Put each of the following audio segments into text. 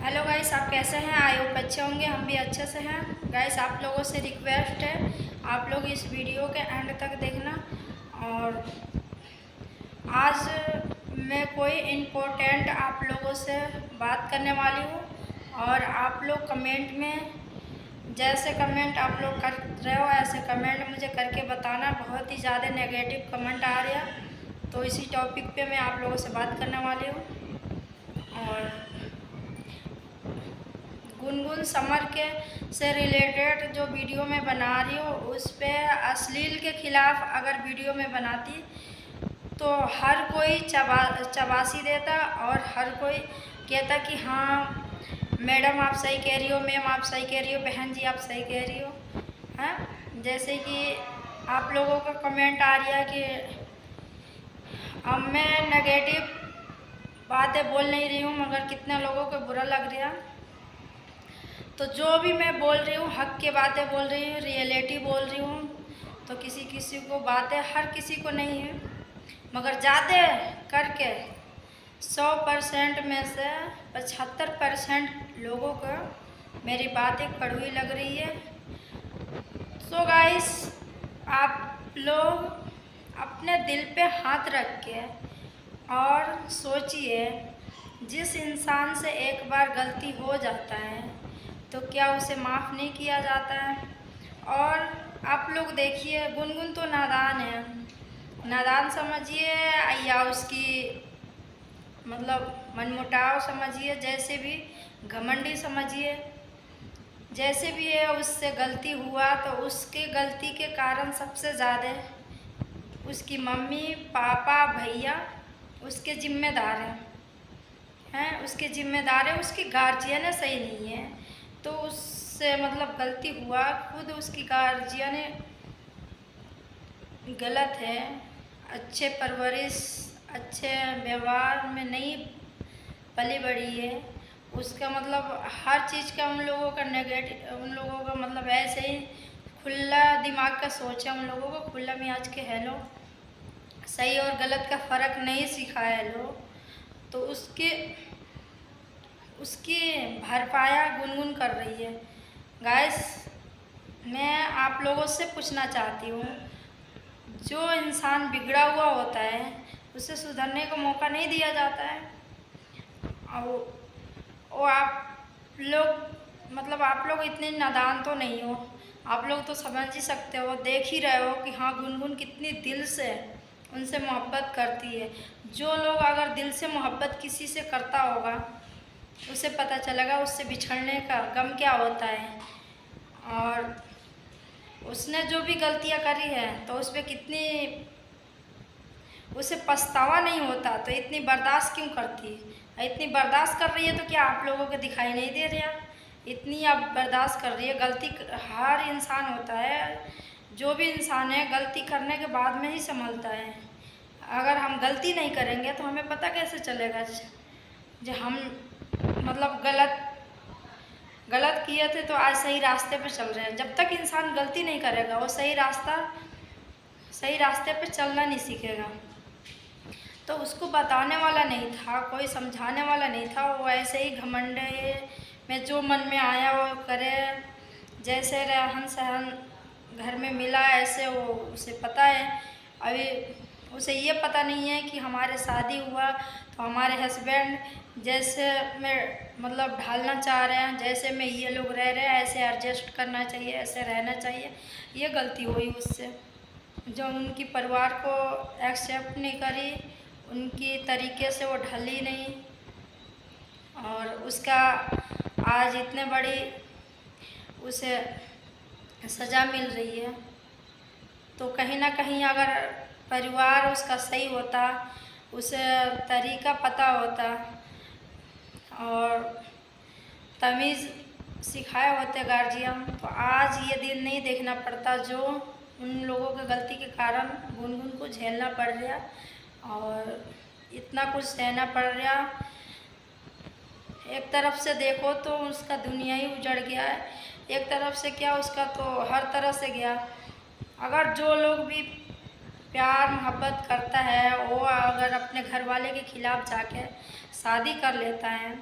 Hello guys, आप कैसे हैं? आई होप अच्छे होंगे। हम भी अच्छे से हैं। गाइस, आप लोगों से रिक्वेस्ट है, आप लोग इस वीडियो के एंड तक देखना। और आज मैं कोई इम्पोर्टेंट आप लोगों से बात करने वाली हूँ। और आप लोग कमेंट में जैसे कमेंट आप लोग कर रहे हो ऐसे कमेंट मुझे करके बताना। बहुत ही ज़्यादा नेगेटिव कमेंट आ रहा है, तो इसी टॉपिक पे मैं आप लोगों से बात करने वाली हूँ। और गुनगुन समर के से रिलेटेड जो वीडियो मैं बना रही हूँ उस पर अश्लील के खिलाफ अगर वीडियो में बनाती तो हर कोई चबासी देता और हर कोई कहता कि हाँ मैडम आप सही कह रही हो, मैम आप सही कह रही हो, बहन जी आप सही कह रही हो। हैं, जैसे कि आप लोगों का कमेंट आ रहा है कि अब मैं नेगेटिव बातें बोल नहीं रही हूँ मगर कितने लोगों को बुरा लग रहा है। तो जो भी मैं बोल रही हूँ हक के बातें बोल रही हूँ, रियलिटी बोल रही हूँ। तो किसी किसी को बातें हर किसी को नहीं है, मगर ज़्यादा करके 100% में से 75% लोगों को मेरी बातें कड़वी लग रही है। सो गाइस, आप लोग अपने दिल पे हाथ रख के और सोचिए, जिस इंसान से एक बार गलती हो जाता है तो क्या उसे माफ़ नहीं किया जाता है। और आप लोग देखिए, गुनगुन तो नादान है, नादान समझिए या उसकी मतलब मनमुटाव समझिए, जैसे भी घमंडी समझिए, जैसे भी है उससे गलती हुआ तो उसके गलती के कारण सबसे ज़्यादा उसकी मम्मी पापा भैया उसके ज़िम्मेदार हैं, उसके ज़िम्मेदार है, उसकी गार्जियन सही नहीं है। तो उससे मतलब गलती हुआ, खुद उसकी गार्जियन गलत है, अच्छे परवरिश अच्छे व्यवहार में नहीं पली बड़ी है। उसका मतलब हर चीज़ का उन लोगों का नेगेटिव, उन लोगों का मतलब ऐसे ही खुला दिमाग का सोच है, उन लोगों को खुला मिजाज के है लो, सही और गलत का फ़र्क नहीं सिखाया है लो। तो उसकी भरपाया गुनगुन कर रही है। गाइस, मैं आप लोगों से पूछना चाहती हूँ, जो इंसान बिगड़ा हुआ होता है उसे सुधरने का मौका नहीं दिया जाता है। और आप लोग मतलब आप लोग इतने नादान तो नहीं हो, आप लोग तो समझ ही सकते हो, देख ही रहे हो कि हाँ गुनगुन कितनी दिल से उनसे मोहब्बत करती है। जो लोग अगर दिल से मोहब्बत किसी से करता होगा उसे पता चलेगा उससे बिछड़ने का गम क्या होता है। और उसने जो भी गलतियाँ करी है तो उस पर कितनी उसे पछतावा नहीं होता, तो इतनी बर्दाश्त क्यों करती है? इतनी बर्दाश्त कर रही है तो क्या आप लोगों को दिखाई नहीं दे रहा? इतनी अब बर्दाश्त कर रही है। गलती हर इंसान होता है, जो भी इंसान है गलती करने के बाद में ही संभलता है। अगर हम गलती नहीं करेंगे तो हमें पता कैसे चलेगा जो हम मतलब गलत किए थे तो आज सही रास्ते पे चल रहे हैं। जब तक इंसान गलती नहीं करेगा वो सही रास्ते पे चलना नहीं सीखेगा। तो उसको बताने वाला नहीं था, कोई समझाने वाला नहीं था, वो ऐसे ही घमंड में जो मन में आया वो करे, जैसे रहन सहन घर में मिला ऐसे वो उसे पता है। अभी उसे ये पता नहीं है कि हमारे शादी हुआ तो हमारे हस्बैंड जैसे मैं मतलब ढालना चाह रहे हैं, जैसे में ये लोग रह रहे हैं ऐसे एडजस्ट करना चाहिए, ऐसे रहना चाहिए। ये गलती हुई उससे, जो उनकी परिवार को एक्सेप्ट नहीं करी, उनकी तरीके से वो ढली नहीं, और उसका आज इतने बड़ी उसे सज़ा मिल रही है। तो कहीं ना कहीं अगर परिवार उसका सही होता, उसे तरीका पता होता और तमीज़ सिखाए होते गार्जियन, तो आज ये दिन नहीं देखना पड़ता जो उन लोगों की गलती के कारण गुनगुन को झेलना पड़ रहा और इतना कुछ सहना पड़ रहा। एक तरफ से देखो तो उसका दुनिया ही उजड़ गया है, एक तरफ से क्या उसका तो हर तरह से गया। अगर जो लोग भी प्यार मोहब्बत करता है वो अगर अपने घर वाले के खिलाफ जाके शादी कर लेता है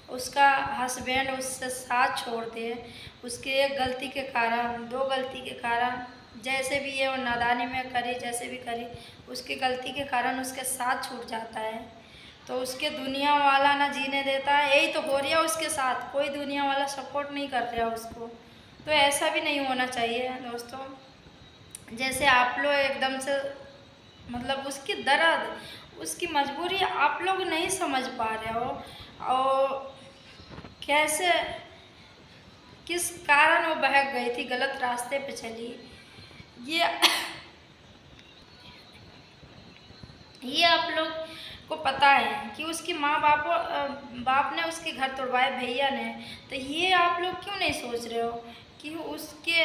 उसका हस्बैंड उससे साथ छोड़ दे, उसके एक गलती के कारण, दो गलती के कारण, जैसे भी ये वो नादानी में करी, जैसे भी करी, उसकी गलती के कारण उसके साथ छूट जाता है, तो उसके दुनिया वाला ना जीने देता है। यही तो हो रहा है उसके साथ, कोई दुनिया वाला सपोर्ट नहीं कर रहा उसको। तो ऐसा भी नहीं होना चाहिए दोस्तों। जैसे आप लोग एकदम से मतलब उसकी दर्द, उसकी मजबूरी आप लोग नहीं समझ पा रहे हो, और कैसे, किस कारण वो बहक गई थी, गलत रास्ते पे चली, ये ये आप लोग को पता है कि उसकी माँ बाप ने उसके घर तोड़वाए, भैया ने। तो ये आप लोग क्यों नहीं सोच रहे हो कि उसके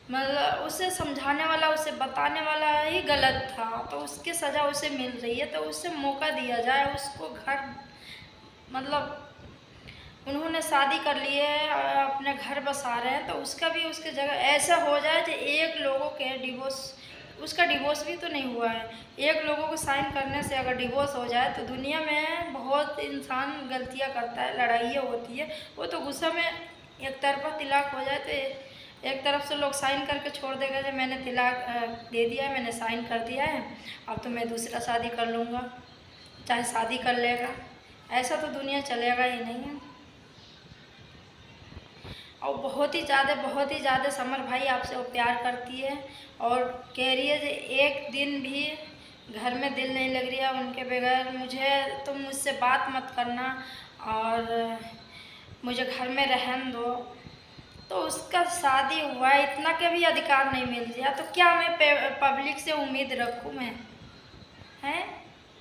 मतलब उसे समझाने वाला, उसे बताने वाला ही गलत था, तो उसकी सज़ा उसे मिल रही है, तो उसे मौका दिया जाए। उसको घर मतलब उन्होंने शादी कर ली है, अपने घर बसा रहे हैं, तो उसका भी उसके जगह ऐसा हो जाए कि एक लोगों के डिवोर्स, उसका डिवोर्स भी तो नहीं हुआ है, एक लोगों को साइन करने से अगर डिवोर्स हो जाए, तो दुनिया में बहुत इंसान गलतियां करता है, लड़ाइयाँ होती है, वो तो गुस्सा में एक तरफा तिलाक हो जाए तो एक तरफ से लोग साइन करके छोड़ देगा कि मैंने तिलाक दे दिया है, मैंने साइन कर दिया है, अब तो मैं दूसरा शादी कर लूँगा, चाहे शादी कर लेगा। ऐसा तो दुनिया चलेगा ही नहीं है। और बहुत ही ज़्यादा समर भाई आपसे वो प्यार करती है, और कह रही है कि एक दिन भी घर में दिल नहीं लग रही है उनके बगैर, मुझे तुम मुझसे बात मत करना और मुझे घर में रहने दो। तो उसका शादी हुआ है, इतना के भी अधिकार नहीं मिल रहा, तो क्या मैं पब्लिक से उम्मीद रखूँ मैं? हैं,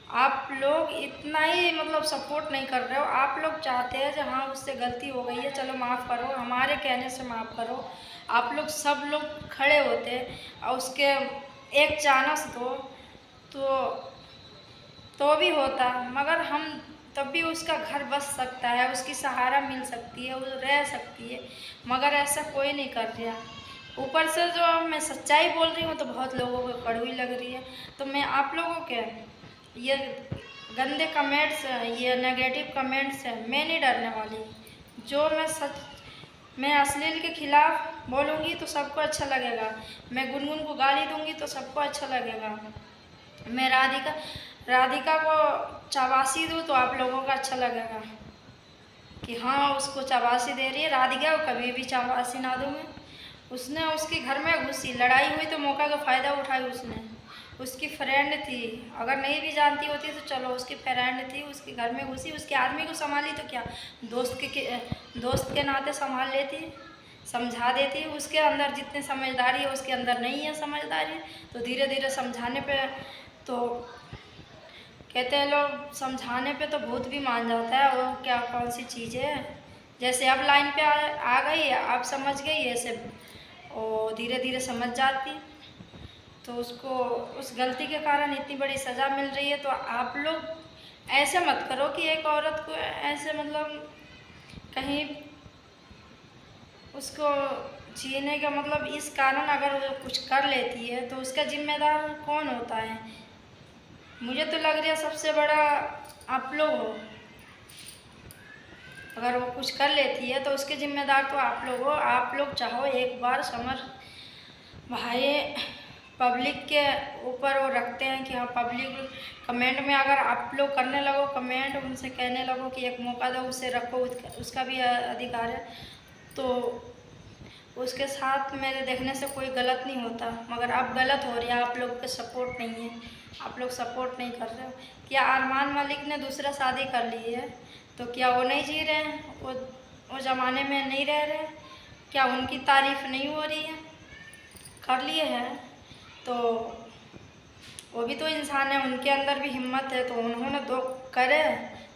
आप लोग इतना ही मतलब सपोर्ट नहीं कर रहे हो। आप लोग चाहते हैं कि हाँ उससे गलती हो गई है, चलो माफ़ करो, हमारे कहने से माफ़ करो। आप लोग सब लोग खड़े होते और उसके एक चांस दो तो भी होता, मगर हम तब भी उसका घर बस सकता है, उसकी सहारा मिल सकती है, वो रह सकती है, मगर ऐसा कोई नहीं कर रहा। ऊपर से जो मैं सच्चाई बोल रही हूँ तो बहुत लोगों को कड़वी लग रही है, तो मैं आप लोगों के ये गंदे कमेंट्स, ये नेगेटिव कमेंट्स हैं, मैं नहीं डरने वाली। जो मैं अश्लील के खिलाफ बोलूँगी तो सबको अच्छा लगेगा, मैं गुनगुन को गाली दूँगी तो सबको अच्छा लगेगा, मैं राधिका को शाबाशी दूँ तो आप लोगों का अच्छा लगेगा कि हाँ उसको शाबाशी दे रही है। राधिका को कभी भी शाबाशी ना दूँ मैं। उसने उसके घर में घुसी, लड़ाई हुई तो मौका का फ़ायदा उठाई उसने। उसकी फ्रेंड थी, अगर नहीं भी जानती होती तो चलो उसकी फ्रेंड थी, उसके घर में घुसी, उसके आदमी को संभाली तो क्या दोस्त के नाते संभाल लेती, समझा देती। उसके अंदर जितनी समझदारी है उसके अंदर नहीं है समझदारी, तो धीरे धीरे समझाने पे तो कहते हैं लोग, समझाने पे तो भूत भी मान जाता है। वो क्या कौन सी चीज़ है, जैसे अब लाइन पे आ गई, आप समझ गई ऐसे और धीरे धीरे समझ जाती, तो उसको उस गलती के कारण इतनी बड़ी सज़ा मिल रही है। तो आप लोग ऐसे मत करो कि एक औरत को ऐसे मतलब कहीं उसको जीने का मतलब इस कारण अगर वो कुछ कर लेती है तो उसका जिम्मेदार कौन होता है? मुझे तो लग रहा है सबसे बड़ा आप लोग हो। अगर वो कुछ कर लेती है तो उसके जिम्मेदार तो आप लोग हो। आप लोग चाहो एक बार समर भाई पब्लिक के ऊपर वो रखते हैं कि हाँ पब्लिक कमेंट में अगर आप लोग करने लगो कमेंट, उनसे कहने लगो कि एक मौका दो, उसे रखो, उसका भी अधिकार है, तो उसके साथ मेरे देखने से कोई गलत नहीं होता। मगर अब गलत हो रही है, आप लोग के सपोर्ट नहीं है, आप लोग सपोर्ट नहीं कर रहे हो। क्या अरमान मलिक ने दूसरा शादी कर ली है तो क्या वो नहीं जी रहे हैं, वो ज़माने में नहीं रह रहे? क्या उनकी तारीफ़ नहीं हो रही है? कर लिए हैं तो वो भी तो इंसान है, उनके अंदर भी हिम्मत है, तो उन्होंने दो करे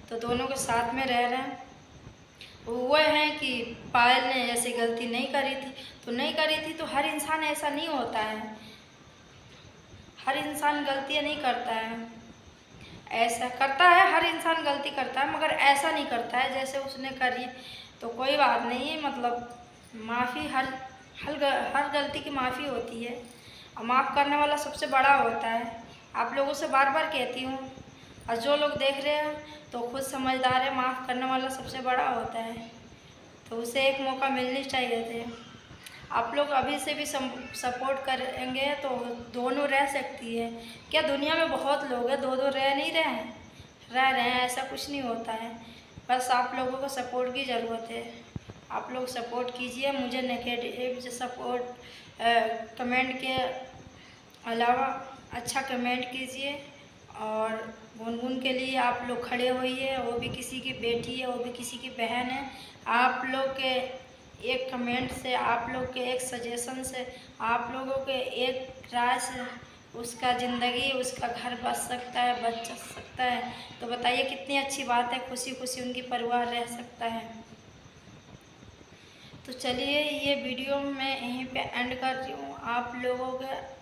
तो दोनों के साथ में रह रहे हैं। हुआ है कि पायल ने ऐसी गलती नहीं करी थी तो नहीं करी थी, तो हर इंसान ऐसा नहीं होता है, हर इंसान गलतियाँ नहीं करता है। ऐसा करता है, हर इंसान गलती करता है, मगर ऐसा नहीं करता है जैसे उसने करी। तो कोई बात नहीं, मतलब माफ़ी हर गलती की माफ़ी होती है, और माफ़ करने वाला सबसे बड़ा होता है। आप लोगों से बार बार कहती हूँ और जो लोग देख रहे हैं तो खुद समझदार है, माफ़ करने वाला सबसे बड़ा होता है, तो उसे एक मौका मिलनी चाहिए थे। आप लोग अभी से भी सपोर्ट करेंगे तो दोनों रह सकती है। क्या दुनिया में बहुत लोग हैं, दो दो रह नहीं रहे हैं, रह रहे हैं, ऐसा कुछ नहीं होता है। बस आप लोगों को सपोर्ट की ज़रूरत है। आप लोग सपोर्ट कीजिए मुझे, नेगेटिव सपोर्ट कमेंट के अलावा अच्छा कमेंट कीजिए। और गुनगुन के लिए आप लोग खड़े होइए, वो भी किसी की बेटी है, वो भी किसी की बहन है। आप लोग के एक कमेंट से, आप लोग के एक सजेशन से, आप लोगों के एक राय से उसका ज़िंदगी, उसका घर बच सकता है, बच सकता है। तो बताइए कितनी अच्छी बात है, खुशी खुशी उनकी परिवार रह सकता है। तो चलिए ये वीडियो मैं यहीं पे एंड कर रही हूँ। आप लोगों के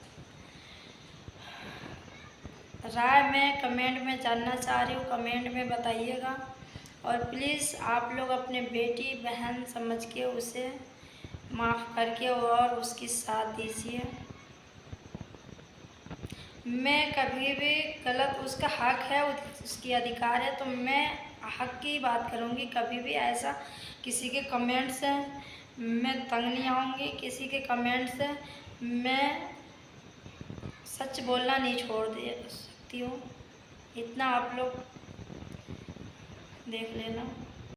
राय मैं कमेंट में जानना चाह रही हूँ, कमेंट में बताइएगा। और प्लीज़ आप लोग अपने बेटी बहन समझ के उसे माफ़ करके और उसकी साथ दीजिए। मैं कभी भी गलत, उसका हक है, उसकी अधिकार है, तो मैं हक की बात करूँगी। कभी भी ऐसा किसी के कमेंट से मैं तंग नहीं आऊँगी, किसी के कमेंट से मैं सच बोलना नहीं छोड़ दे सकती हूँ। इतना आप लोग देख लेना।